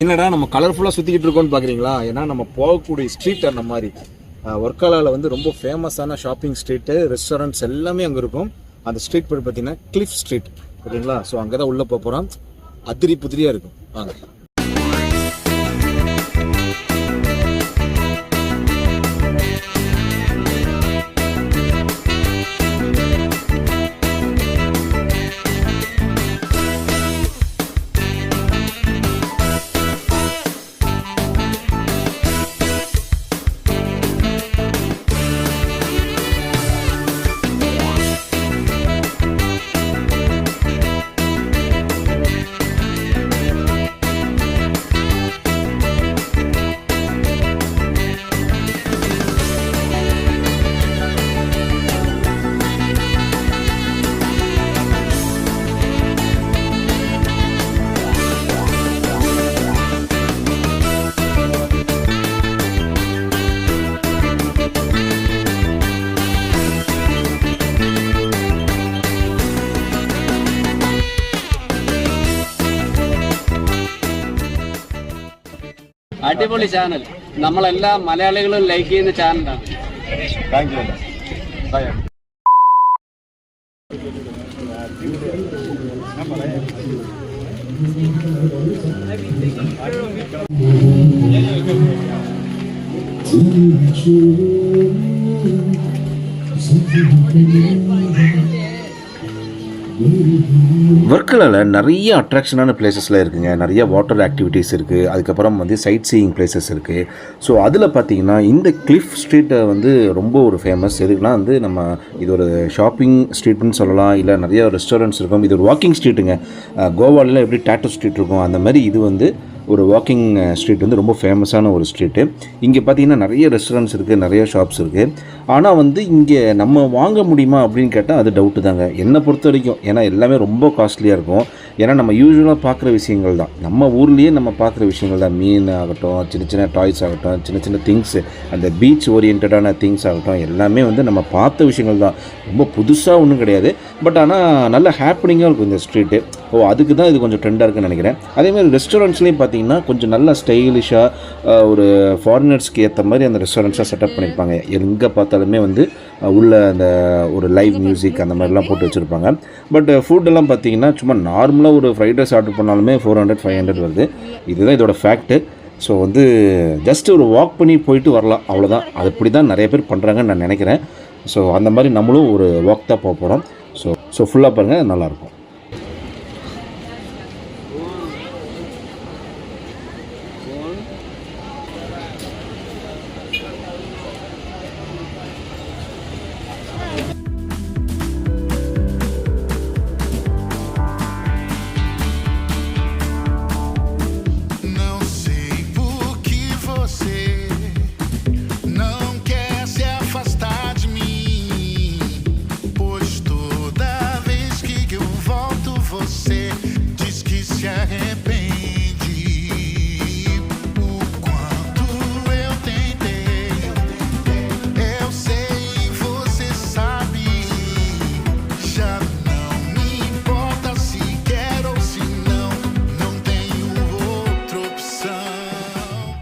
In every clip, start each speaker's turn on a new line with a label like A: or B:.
A: என்னடா நம்ம கலர்ஃபுல்லாக சுற்றிக்கிட்டு இருக்கோம்னு பார்க்குறீங்களா? ஏன்னா நம்ம போகக்கூடிய ஸ்ட்ரீட் அந்த மாதிரி ஒர்க்காலாவில் வந்து ரொம்ப ஃபேமஸான ஷாப்பிங் ஸ்ட்ரீட்டு, ரெஸ்டாரண்ட்ஸ் எல்லாமே அங்கே இருக்கும். அந்த ஸ்ட்ரீட் பேர் பார்த்தீங்கன்னா கிளிஃப் ஸ்ட்ரீட், ஓகேங்களா? ஸோ அங்கே தான் உள்ளே போக போகிறோம். அதிரி புதிரியாக இருக்கும். வாங்க.
B: അടിപൊളി ചാനൽ, നമ്മളെല്ലാ മലയാളികളും ലൈക്ക് ചെയ്യുന്ന ചാനലാണ്.
A: Thank you. ബൈ.
C: வர்க்கலாவில் நிறைய அட்ராக்ஷனான பிளேசஸ்லாம் இருக்குங்க. நிறைய வாட்டர் ஆக்டிவிட்டீஸ் இருக்குது. அதுக்கப்புறம் வந்து சைட் சீயிங் பிளேசஸ் இருக்குது. ஸோ அதில் பார்த்தீங்கன்னா இந்த கிளிஃப் ஸ்ட்ரீட்டை வந்து ரொம்ப ஒரு ஃபேமஸ். எதுக்குன்னா வந்து நம்ம இது ஒரு ஷாப்பிங் ஸ்ட்ரீட்னு சொல்லலாம், இல்லை நிறைய ரெஸ்டாரண்ட்ஸ் இருக்கும். இது ஒரு வாக்கிங் ஸ்ட்ரீட்டுங்க. கோவாலெலாம் எப்படி டாட்டூ ஸ்ட்ரீட் இருக்கும், அந்த மாதிரி இது வந்து ஒரு வாக்கிங் ஸ்ட்ரீட் வந்து ரொம்ப ஃபேமஸான ஒரு ஸ்ட்ரீட்டு. இங்கே பார்த்திங்கன்னா நிறைய ரெஸ்டாரண்ட்ஸ் இருக்குது, நிறைய ஷாப்ஸ் இருக்குது. ஆனால் வந்து இங்கே நம்ம வாங்க முடியுமா அப்படின்னு கேட்டால் அது டவுட்டு தாங்க, என்னை பொறுத்த வரைக்கும். ஏன்னா எல்லாமே ரொம்ப காஸ்ட்லியாக இருக்கும். ஏன்னா நம்ம யூஸ்வலாக பார்க்குற விஷயங்கள் தான், நம்ம ஊர்லேயே நம்ம பார்க்குற விஷயங்கள் தான். மீன் ஆகட்டும், சின்ன சின்ன டாய்ஸ் ஆகட்டும், சின்ன சின்ன திங்ஸு, அந்த பீச் ஓரியன்டான திங்ஸ் ஆகட்டும், எல்லாமே வந்து நம்ம பார்த்த விஷயங்கள் தான். ரொம்ப புதுசாக ஒன்றும் கிடையாது. பட் ஆனால் நல்ல ஹாப்பனிங்காக இருக்கும் இந்த ஸ்ட்ரீட்டு. அதுக்கு தான் இது கொஞ்சம் ட்ரெண்டாக இருக்குன்னு நினைக்கிறேன். அதேமாதிரி ரெஸ்டாரண்ட்ஸ்லேயும் பார்த்தீங்கன்னா கொஞ்சம் நல்லா ஸ்டைலிஷாக ஒரு ஃபாரினர்ஸ்க்கு ஏற்ற மாதிரி அந்த ரெஸ்டாரண்ட்ஸாக செட்டப் பண்ணியிருப்பாங்க. எங்கே பார்த்தாலுமே வந்து உள்ள அந்த ஒரு லைவ் மியூசிக் அந்த மாதிரிலாம் போட்டு வச்சுருப்பாங்க. பட் ஃபுட்டெல்லாம் பார்த்தீங்கன்னா சும்மா நார்மலாக ஒரு ஃப்ரைட் ரைஸ் ஆர்டர் பண்ணாலுமே 400-500 வருது. இதுதான் இதோட ஃபேக்ட்டு. ஸோ வந்து ஜஸ்ட் ஒரு வாக் பண்ணி போயிட்டு வரலாம், அவ்வளோதான். அது இப்படி தான் நிறைய பேர் பண்ணுறாங்கன்னு நான் நினைக்கிறேன். ஸோ அந்த மாதிரி நம்மளும் ஒரு வாக் தான் போக போகிறோம். ஸோ ஃபுல்லாக பாருங்கள், நல்லாயிருக்கும்.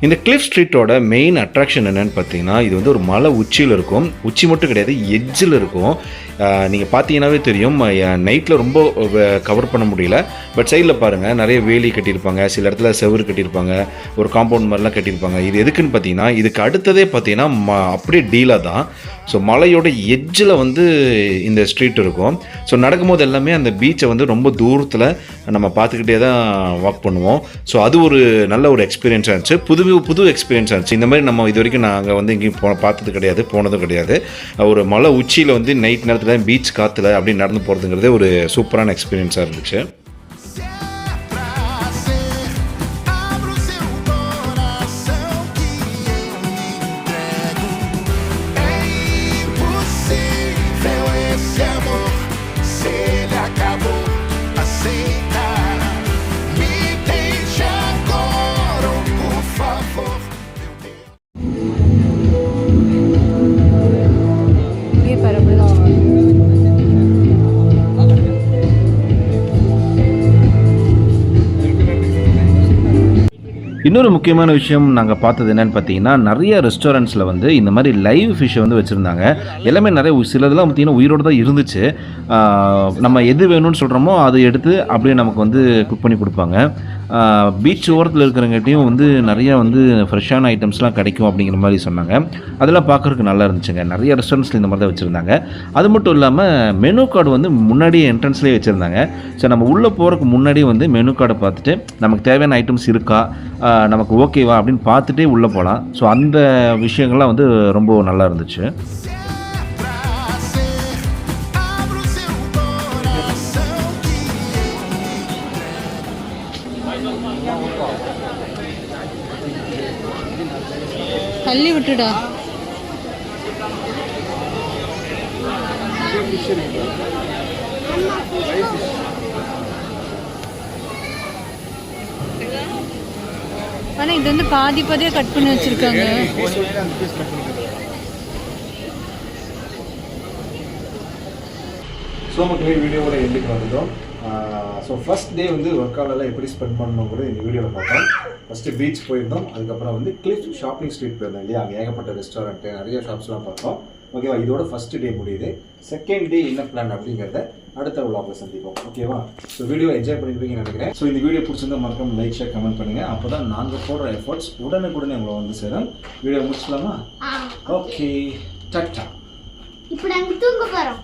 C: இந்த கிளிஃப் ஸ்ட்ரீட்டோட மெயின் அட்ராக்ஷன் என்னென்னு பார்த்தீங்கன்னா, இது வந்து ஒரு மலை உச்சியில் இருக்கும். உச்சி மட்டும் கிடையாது, எட்ஜில் இருக்கும். நீங்கள் பார்த்தீங்கன்னாவே தெரியும், நைட்டில் ரொம்ப கவர் பண்ண முடியல. பட் சைடில் பாருங்கள், நிறைய வேலி கட்டியிருப்பாங்க, சில இடத்துல செவுறு கட்டியிருப்பாங்க, ஒரு காம்பவுண்ட் மாதிரிலாம் கட்டியிருப்பாங்க. இது எதுக்குன்னு பார்த்தீங்கன்னா, இதுக்கு அடுத்ததே பார்த்தீங்கன்னா அப்படியே டீலாக தான். ஸோ மலையோட எட்ஜில் வந்து இந்த ஸ்ட்ரீட் இருக்கும். ஸோ நடக்கும்போது எல்லாமே அந்த பீச்சை வந்து ரொம்ப தூரத்தில் நம்ம பார்த்துக்கிட்டே தான் வாக் பண்ணுவோம். ஸோ அது ஒரு நல்ல ஒரு எக்ஸ்பீரியன்ஸாக இருந்துச்சு, புது எக்ஸ்பீரியன்ஸாக இருந்துச்சு. இந்த மாதிரி நம்ம இது வரைக்கும் நாங்கள் வந்து எங்கேயும் பார்த்தது கிடையாது, போனதும் கிடையாது. ஒரு மலை உச்சியில் வந்து நைட் நேரத்தில் பீச் காற்றுல அப்படி நடந்து போகிறதுங்கிறது ஒரு சூப்பரான எக்ஸ்பீரியன்ஸாக இருந்துச்சு. இன்னொரு முக்கியமான விஷயம் நாங்கள் பார்த்தது என்னென்னு பார்த்தீங்கன்னா, நிறைய ரெஸ்டாரண்ட்ஸில் வந்து இந்த மாதிரி லைவ் ஃபிஷ்ஷை வந்து வச்சுருந்தாங்க. எல்லாமே நிறைய சிலதெல்லாம் பார்த்தீங்கன்னா உயிரோடு தான் இருந்துச்சு. நம்ம எது வேணும்னு சொல்கிறோமோ அதை எடுத்து அப்படியே நமக்கு வந்து குக் பண்ணி கொடுப்பாங்க. பீச் ஓரத்தில் இருக்கிறவங்ககிட்டையும் வந்து நிறையா வந்து ஃப்ரெஷ்ஷான ஐட்டம்ஸ்லாம் கிடைக்கும் அப்படிங்கிற மாதிரி சொன்னாங்க. அதெல்லாம் பார்க்குறதுக்கு நல்லா இருந்துச்சுங்க. நிறைய ரெஸ்டாரண்ட்ஸில் இந்த மாதிரி தான் வச்சுருந்தாங்க. அது மட்டும் இல்லாமல் மெனு கார்டு வந்து முன்னாடியே என்ட்ரன்ஸ்லேயே வச்சுருந்தாங்க. ஸோ நம்ம உள்ளே போகிறதுக்கு முன்னாடியே வந்து மெனு கார்டை பார்த்துட்டு நமக்கு தேவையான ஐட்டம்ஸ் இருக்கா, நமக்கு ஓகேவா அப்படின்னு பார்த்துட்டே உள்ளே போகலாம். ஸோ அந்த விஷயங்கள்லாம் வந்து ரொம்ப நல்லா இருந்துச்சு.
D: தள்ளி விட்டுடா. ஆனா இது வந்து பாதி பாதியா கட் பண்ணி வச்சிருக்காங்க.
A: ஸோ மக்களே வீடியோவோட எண்டுக்கு வந்துட்டோம். ஸோ ஃபஸ்ட் டே வந்து ஒர்க்காலெல்லாம் எப்படி ஸ்பெண்ட் பண்ணணும் கூட இந்த வீடியோவில் பார்த்தோம். ஃபஸ்ட்டு பீச் போயிருந்தோம், அதுக்கப்புறம் வந்து கிளிஃப் ஷாப்பிங் ஸ்ட்ரீட் போயிருந்தோம் இல்லையா, அங்கே ஏகப்பட்ட ரெஸ்டாரண்ட்டு நிறைய ஷாப்ஸ்லாம் பார்த்தோம். ஓகேவா, இதோட ஃபஸ்ட்டு டே முடியுது. செகண்ட் டே என்ன பிளான் அப்படிங்கிறத அடுத்த vlogல சந்திப்போம். ஓகேவா, ஸோ வீடியோ என்ஜாய் பண்ணிருப்பீங்கன்னு நினைக்கிறேன். ஸோ இந்த வீடியோ பிடிச்சிருந்தா மறக்காம லைக் ஷேர் கமெண்ட் பண்ணுங்கள். அப்போ தான் நாங்கள் போடுற எஃபர்ட்ஸ் உடனுக்குடனே உங்களை வந்து சேரும். வீடியோ முடிச்சிடலாமா? Okay, tata.
E: இப்போ நாங்கள் தூங்க போகிறோம்.